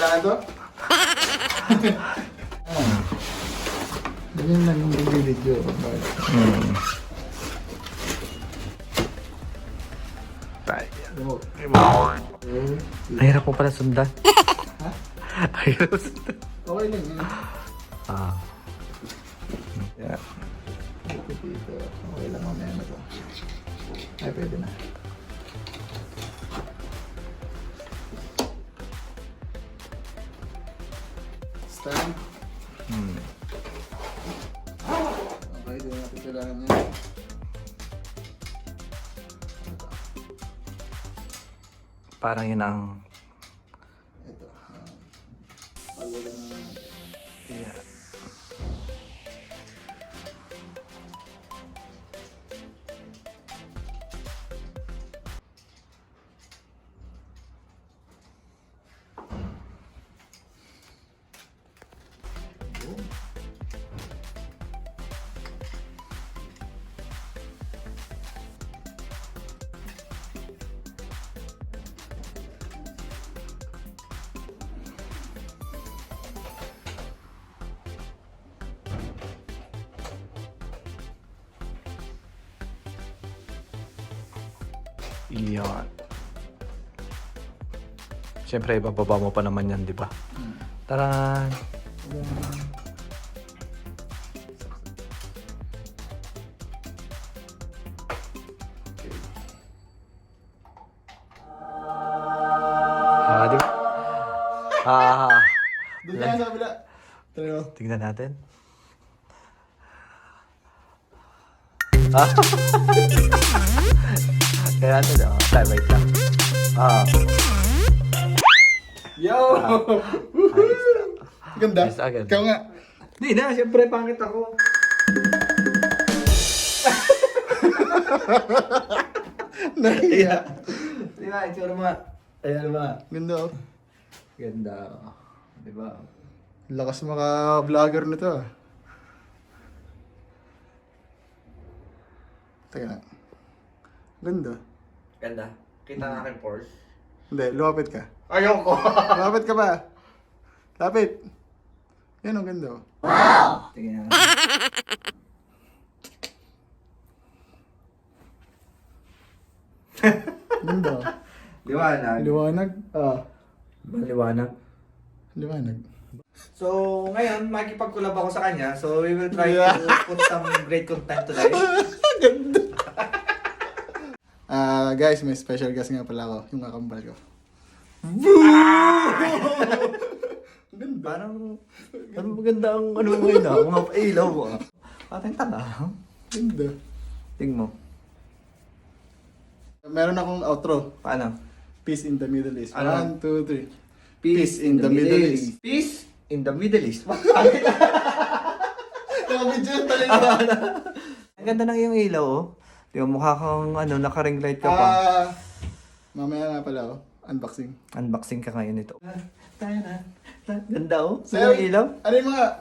kailangan to? Ganyan lang yung video. Mahirap mo pala sundan. Ha? Mahirap sundan. Okay lang yun. Ah. Yeah. Dito. Okay lang mamaya na to. Ay, pwede na. Stand. Okay, doon natin kailangan niya. Parang yun ang... Ito. Pagwala na. Yeah. Iyan. Siyempre, ibababa mo pa naman yan, di ba? Taran! Ah, di ba? Doon tayo sa kabila. Tayo. Tingnan natin. Kaya natin, wait lang. Yo! Ayos na. Ganda. Ayos agad. Ikaw nga. Hindi na, siyempre pangit ako. Nahiya. Di ba, itsura mo. Ayan ba? Ganda oh. Ganda. Di ba? Lakas maka-vlogger nito ah. Teka lang. Ganda. Ganda. Kita ng aking pores. Hindi, lumapit ka. Ayoko! Lumapit ka ba? Lapit. Yan ang ganda oh. Tingnan. Ganda oh. Liwanag. Liwanag. Maliwanag. Liwanag. So, ngayon, makikipag-collab ako sa kanya. So, we will try to put some great content today. Ganda. Guys, may special guest nga pala ako. Yung kakambal ko. Ganda. Parang maganda ang ano mo ngayon ah. Mga pailaw mo ah. Patay tanga. Ganda. Tingin mo. Meron akong outro. Paano? Peace in the Middle East. Ano? 1, 2, 3. Peace in the Middle East. Peace in the Middle East. Nakabidyo yung talaga. Ang ganda ng iyong ilaw oh. Di ba mukha kang ano, naka-ring light ka pa. Mamaya nga pala oh. Unboxing. Unboxing ka ngayon ito. Ganda oh. Sa'yo, Sa'yo ilaw? Ano yung mga